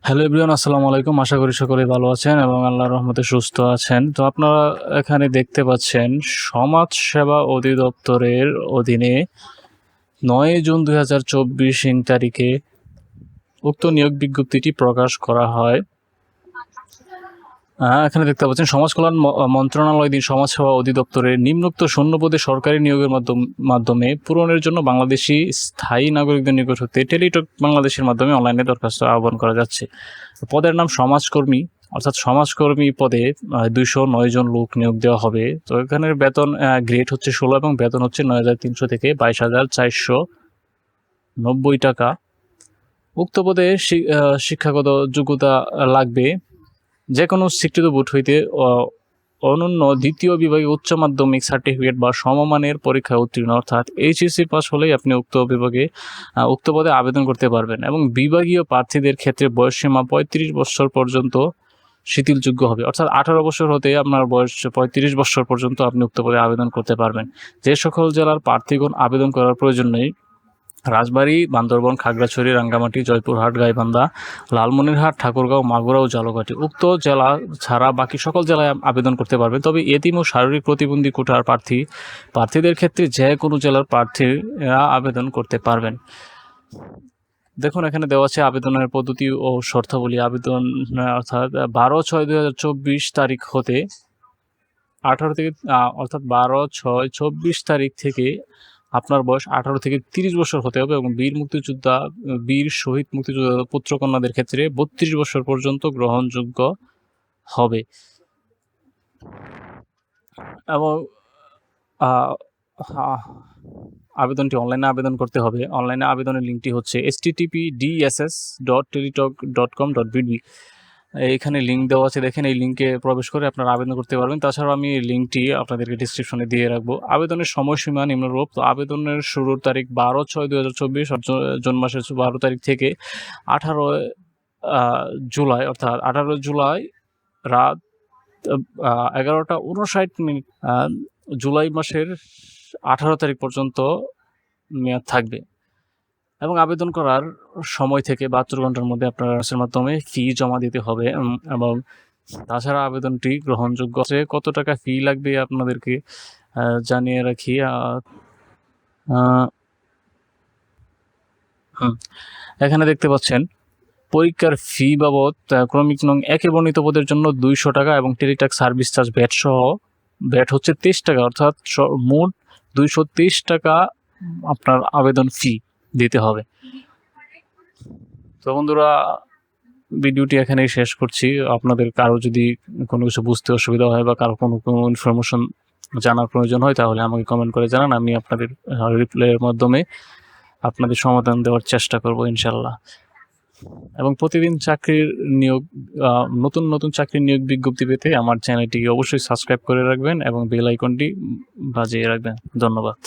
Hello everyone, আসসালামু আলাইকুম। আশা করি সকলেই ভালো আছেন এবং আল্লাহর রহমতে সুস্থ আছেন। তো আপনারা এখানে দেখতে পাচ্ছেন সমাজ সেবা অধিদপ্তরের অধীনে ৯ জুন ২০২৪ তারিখে উক্ত নিয়োগ বিজ্ঞপ্তিটি প্রকাশ করা হয়। এখানে দেখতে পাচ্ছেন সমাজ কল্যাণ মন্ত্রণালয়াধীন সমাজ সেবা অধিদপ্তরের নিম্নোক্ত শূন্যপদে সরকারি নিয়োগের মাধ্যমে পূরণের জন্য বাংলাদেশি স্থায়ী নাগরিকদের নিকট হতে টেলিটক বাংলাদেশের মাধ্যমে অনলাইনে দরখাস্ত আহ্বান করা যাচ্ছে। পদের নাম সমাজকর্মী, অর্থাৎ সমাজকর্মী পদে ২০৯ জন লোক নিয়োগ দেওয়া হবে। তো এখানের বেতন গ্রেড হচ্ছে ১৬ এবং বেতন হচ্ছে ৯,৩০০ থেকে ২২,৪৯০ টাকা। উক্ত পদে শিক্ষাগত যোগ্যতা লাগবে যে কোনো স্বীকৃত বোর্ড হইতে অনন্য দ্বিতীয় বিভাগে উচ্চ মাধ্যমিক সার্টিফিকেট বা সমমানের পরীক্ষায় উত্তীর্ণ, অর্থাৎ এইচএসসি পাস হলেই আপনি উক্ত পদে আবেদন করতে পারবেন। এবং বিভাগীয় প্রার্থীদের ক্ষেত্রে বয়সসীমা ৩৫ বছর পর্যন্ত শিথিলযোগ্য হবে, অর্থাৎ ১৮ বছর হতে আপনার বয়স ৩৫ বছর পর্যন্ত আপনি উক্ত পদে আবেদন করতে পারবেন। যে সকল জেলার প্রার্থীগণ আবেদন করার প্রয়োজন নেই: রাজবাড়ী, বান্দরবান, খাগড়াছড়ি, রাঙ্গামাটি, জয়পুরহাট, গাইবান্ধা, লালমনিরহাট, ঠাকুরগাঁও, মাগুরা ও ঝালকাঠি। উক্ত জেলা ছাড়া বাকি সকল জেলায় আবেদন করতে পারবেন। তবে এতিম ও শারীরিক প্রতিবন্ধী কোটার প্রার্থীদের ক্ষেত্রে যে কোনো জেলার প্রার্থীরা আবেদন করতে পারবেন। দেখুন, এখানে দেওয়া আছে আবেদনের পদ্ধতি ও শর্তাবলী। আবেদন অর্থাৎ ১২/৬/২০২৪ তারিখ হতে ১২/৬/২৪ তারিখ থেকে আপনার বয়স ১৮ থেকে ৩০ বছর হতে হবে এবং বীর শহীদ মুক্তিযোদ্ধা পুত্রকন্যাদের ক্ষেত্রে ৩২ বছর পর্যন্ত গ্রহণযোগ্য হবে। এবং আবেদনটি অনলাইনে আবেদন করতে হবে। অনলাইনে আবেদনের লিঙ্কটি হচ্ছে https://dss.teletalk.com.bd। এইখানে লিঙ্ক দেওয়া আছে, দেখেন। এই লিঙ্কে প্রবেশ করে আপনারা আবেদন করতে পারবেন। তাছাড়াও আমি এই লিঙ্কটি আপনাদেরকে ডিসক্রিপশনে দিয়ে রাখবো। আবেদনের সময়সীমা নিম্নরূপ। তো আবেদনের শুরুর তারিখ ১২/৬/২০২৪, জুন মাসের ১২ তারিখ থেকে ১৮ জুলাই, অর্থাৎ ১৮ জুলাই রাত ১১:৫৯ জুলাই মাসের ১৮ তারিখ পর্যন্ত মেয়াদ থাকবে। এবং আবেদন করার সময় থেকে ৭২ ঘন্টার মধ্যে আপনার মাধ্যমে ফি জমা দিতে হবে। এবং তাছাড়া আবেদনটি গ্রহণযোগ্য। কত টাকা ফি লাগবে আপনাদেরকে জানিয়ে রাখি। এখানে দেখতে পাচ্ছেন পরীক্ষার ফি বাবদ ক্রমিক নং ১-এ বর্ণিত পদের জন্য ২০০ টাকা এবং টেলিটক সার্ভিস চার্জ ব্যাট হচ্ছে ২৩ টাকা, অর্থাৎ মোট ২২৩ টাকা আপনার আবেদন ফি দিতে হবে। তো বন্ধুরা, ভিডিওটি এখানেই শেষ করছি। আপনাদের কারো যদি কোনো কিছু বুঝতে অসুবিধা হয় বা কারো কোনো ইনফরমেশন জানার প্রয়োজন হয় তাহলে আমাকে কমেন্ট করে জানান। আমি আপনাদের রিপ্লাইয়ের মাধ্যমে আপনাদের সমাধান দেওয়ার চেষ্টা করব ইনশাল্লাহ। এবং প্রতিদিন নতুন চাকরির নিয়োগ বিজ্ঞপ্তি পেতে আমার চ্যানেলটিকে অবশ্যই সাবস্ক্রাইব করে রাখবেন এবং বেল আইকনটি বাজিয়ে রাখবেন। ধন্যবাদ।